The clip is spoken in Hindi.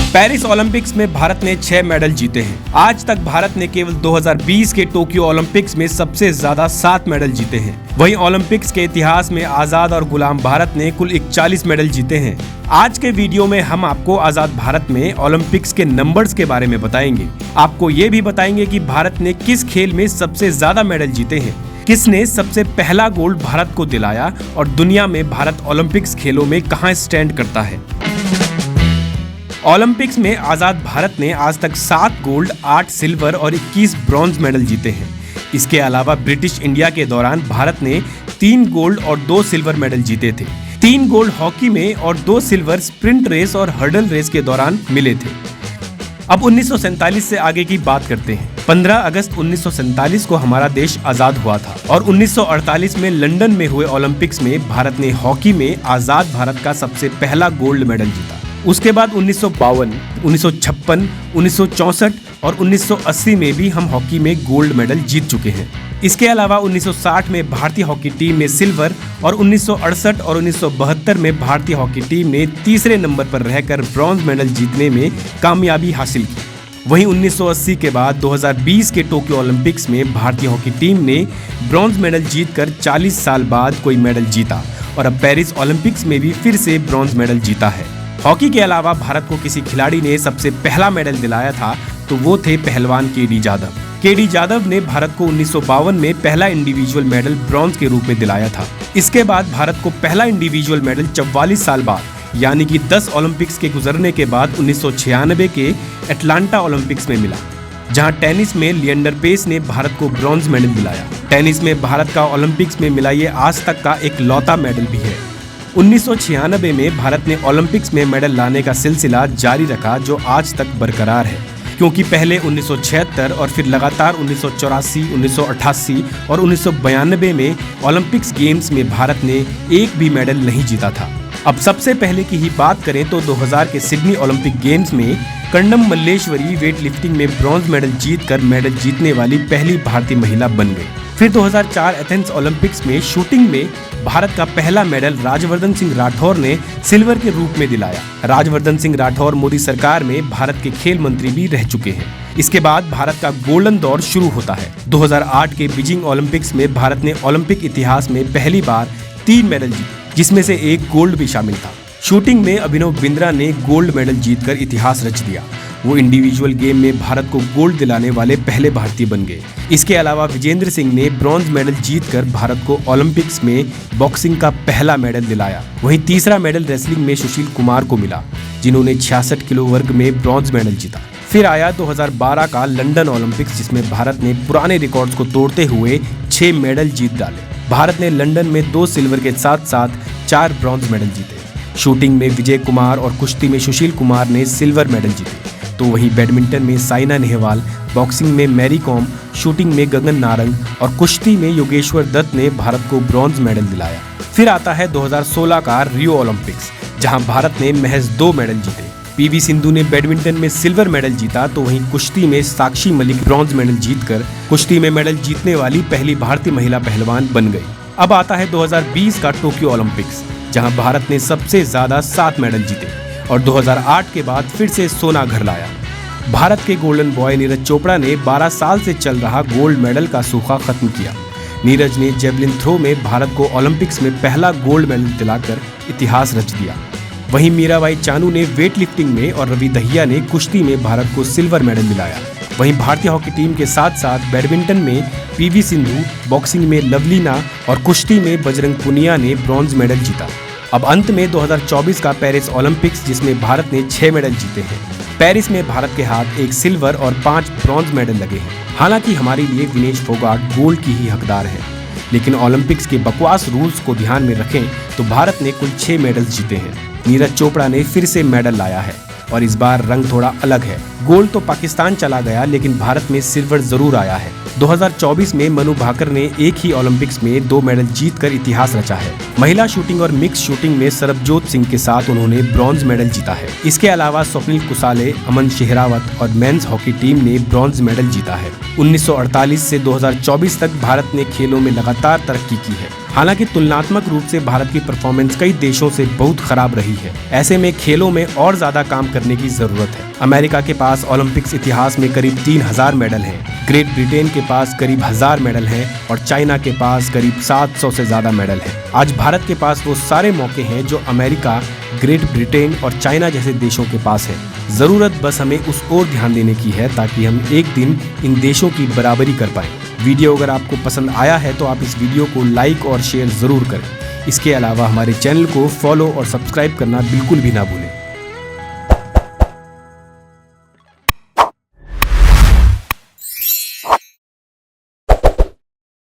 पेरिस ओलंपिक्स में भारत ने 6 मेडल जीते हैं। आज तक भारत ने केवल 2020 के टोक्यो ओलंपिक्स में सबसे ज्यादा 7 मेडल जीते हैं। वहीं ओलंपिक्स के इतिहास में आजाद और गुलाम भारत ने कुल 41 मेडल जीते हैं। आज के वीडियो में हम आपको आजाद भारत में ओलंपिक्स के नंबर्स के बारे में बताएंगे। आपको ये भी बताएंगे कि भारत ने किस खेल में सबसे ज्यादा मेडल जीते हैं, किसने सबसे पहला गोल्ड भारत को दिलाया और दुनिया में भारत ओलंपिक्स खेलों में कहां स्टैंड करता है। ओलंपिक्स में आजाद भारत ने आज तक 7 गोल्ड, 8 सिल्वर और 21 ब्रॉन्ज मेडल जीते हैं। इसके अलावा ब्रिटिश इंडिया के दौरान भारत ने 3 गोल्ड और 2 सिल्वर मेडल जीते थे। 3 गोल्ड हॉकी में और 2 सिल्वर स्प्रिंट रेस और हर्डल रेस के दौरान मिले थे। अब 1947 से आगे की बात करते हैं। 15 अगस्त 1947 को हमारा देश आजाद हुआ था और 1948 में लंदन में हुए ओलंपिक्स में भारत ने हॉकी में आजाद भारत का सबसे पहला गोल्ड मेडल जीता। उसके बाद 1952, 1956, 1964 और 1980 में भी हम हॉकी में गोल्ड मेडल जीत चुके हैं। इसके अलावा 1960 में भारतीय हॉकी टीम में सिल्वर और 1968 और 1972 में भारतीय हॉकी टीम ने तीसरे नंबर पर रहकर ब्रॉन्ज मेडल जीतने में कामयाबी हासिल की। वहीं 1980 के बाद 2020 के टोक्यो ओलंपिक्स में भारतीय हॉकी टीम ने ब्रॉन्ज मेडल जीतकर 40 साल बाद कोई मेडल जीता और अब पेरिस ओलंपिक्स में भी फिर से ब्रॉन्ज मेडल जीता है। हॉकी के अलावा भारत को किसी खिलाड़ी ने सबसे पहला मेडल दिलाया था तो वो थे पहलवान केडी जाधव। केडी जाधव ने भारत को 1952 में पहला इंडिविजुअल मेडल ब्रॉन्ज के रूप में दिलाया था। इसके बाद भारत को पहला इंडिविजुअल मेडल 44 साल बाद यानी कि 10 ओलंपिक्स के गुजरने के बाद 1996 के एटलांटा ओलंपिक्स में मिला, जहां टेनिस में लिएंडर पेस ने भारत को ब्रॉन्ज मेडल दिलाया। टेनिस में भारत का ओलंपिक्स में मिला ये आज तक का एक लौता मेडल भी है। 1996 में भारत ने ओलंपिक्स में मेडल लाने का सिलसिला जारी रखा जो आज तक बरकरार है, क्योंकि पहले 1976 और फिर लगातार 1984, 1988 और 1992 में ओलंपिक्स गेम्स में भारत ने एक भी मेडल नहीं जीता था। अब सबसे पहले की ही बात करें तो 2000 के सिडनी ओलंपिक गेम्स में कर्णम मल्लेश्वरी वेट लिफ्टिंग में ब्रॉन्ज मेडल जीतकर मेडल जीतने वाली पहली भारतीय महिला बन गई। फिर 2004 एथेंस ओलंपिक्स में शूटिंग में भारत का पहला मेडल राजवर्धन सिंह राठौर ने सिल्वर के रूप में दिलाया। राजवर्धन सिंह राठौर मोदी सरकार में भारत के खेल मंत्री भी रह चुके हैं। इसके बाद भारत का गोल्डन दौर शुरू होता है। 2008 के बीजिंग ओलंपिक्स में भारत ने ओलंपिक इतिहास में पहली बार 3 मेडल जीते, जिसमें से 1 गोल्ड भी शामिल था। शूटिंग में अभिनव बिंद्रा ने गोल्ड मेडल जीतकर इतिहास रच दिया। वो इंडिविजुअल गेम में भारत को गोल्ड दिलाने वाले पहले भारतीय बन गए। इसके अलावा विजेंद्र सिंह ने ब्रॉन्ज मेडल जीतकर भारत को ओलंपिक्स में बॉक्सिंग का पहला मेडल दिलाया। वहीं तीसरा मेडल रेसलिंग में सुशील कुमार को मिला, जिन्होंने 66 किलो वर्ग में ब्रॉन्ज मेडल जीता। फिर आया 2012 का लंदन ओलंपिक्स, जिसमें भारत ने पुराने रिकॉर्ड्स को तोड़ते हुए 6 मेडल जीत डाले। भारत ने लंदन में 2 सिल्वर के साथ साथ 4 ब्रॉन्ज मेडल जीते। शूटिंग में विजय कुमार और कुश्ती में सुशील कुमार ने सिल्वर मेडल जीते। तो वहीं बैडमिंटन में साइना नेहवाल, बॉक्सिंग में मैरी कॉम, शूटिंग में गगन नारंग और कुश्ती में योगेश्वर दत्त ने भारत को ब्रॉन्ज मेडल दिलाया। फिर आता है 2016 का रियो ओलंपिक्स, जहां भारत ने महज 2 मेडल जीते। पीवी सिंधु ने बैडमिंटन में सिल्वर मेडल जीता, तो वहीं कुश्ती में साक्षी मलिक ब्रॉन्ज मेडल जीतकर कुश्ती में मेडल जीतने वाली पहली भारतीय महिला पहलवान बन गई। अब आता है 2020 का टोक्यो ओलंपिक्स, जहां भारत ने सबसे ज्यादा 7 मेडल जीते और 2008 के बाद फिर से सोना घर लाया। भारत के गोल्डन बॉय नीरज चोपड़ा ने 12 साल से चल रहा गोल्ड मेडल का सूखा खत्म किया। नीरज ने जेवलिन थ्रो में भारत को ओलंपिक्स में पहला गोल्ड मेडल दिलाकर इतिहास रच दिया। वहीं मीराबाई चानू ने वेट लिफ्टिंग में और रवि दहिया ने कुश्ती में भारत को सिल्वर मेडल दिलाया। वहीं भारतीय हॉकी टीम के साथ साथ बैडमिंटन में पीवी सिंधु, बॉक्सिंग में लवलीना और कुश्ती में बजरंग पुनिया ने ब्रॉन्ज मेडल जीता। अब अंत में 2024 का पेरिस ओलंपिक्स, जिसमें भारत ने 6 मेडल जीते हैं। पेरिस में भारत के हाथ 1 सिल्वर और 5 ब्रॉन्ज मेडल लगे हैं। हालांकि हमारे लिए विनेश फोगाट गोल्ड की ही हकदार है, लेकिन ओलंपिक्स के बकवास रूल्स को ध्यान में रखें तो भारत ने कुल 6 मेडल्स जीते हैं। नीरज चोपड़ा ने फिर से मेडल लाया है और इस बार रंग थोड़ा अलग है। गोल्ड तो पाकिस्तान चला गया, लेकिन भारत में सिल्वर जरूर आया है। 2024 में मनु भाकर ने एक ही ओलंपिक्स में 2 मेडल जीतकर इतिहास रचा है। महिला शूटिंग और मिक्स शूटिंग में सरबजोत सिंह के साथ उन्होंने ब्रॉन्ज मेडल जीता है। इसके अलावा स्वप्निल कुसाले, अमन शेहरावत और मेंस हॉकी टीम ने ब्रॉन्ज मेडल जीता है। 1948 से 2024 तक भारत ने खेलों में लगातार तरक्की की है। हालांकि तुलनात्मक रूप से भारत की परफॉर्मेंस कई देशों से बहुत खराब रही है। ऐसे में खेलों में और ज्यादा काम करने की जरूरत है। अमेरिका के पास ओलंपिक्स इतिहास में करीब 3000 मेडल हैं, ग्रेट ब्रिटेन के पास करीब 1000 मेडल हैं और चाइना के पास करीब 700 से ज्यादा मेडल हैं। आज भारत के पास वो सारे मौके हैं जो अमेरिका, ग्रेट ब्रिटेन और चाइना जैसे देशों के पास है। जरूरत बस हमें उस ओर ध्यान देने की है ताकि हम एक दिन इन देशों की बराबरी कर पाएं। वीडियो अगर आपको पसंद आया है तो आप इस वीडियो को लाइक और शेयर जरूर करें। इसके अलावा हमारे चैनल को फॉलो और सब्सक्राइब करना बिल्कुल भी ना भूलें।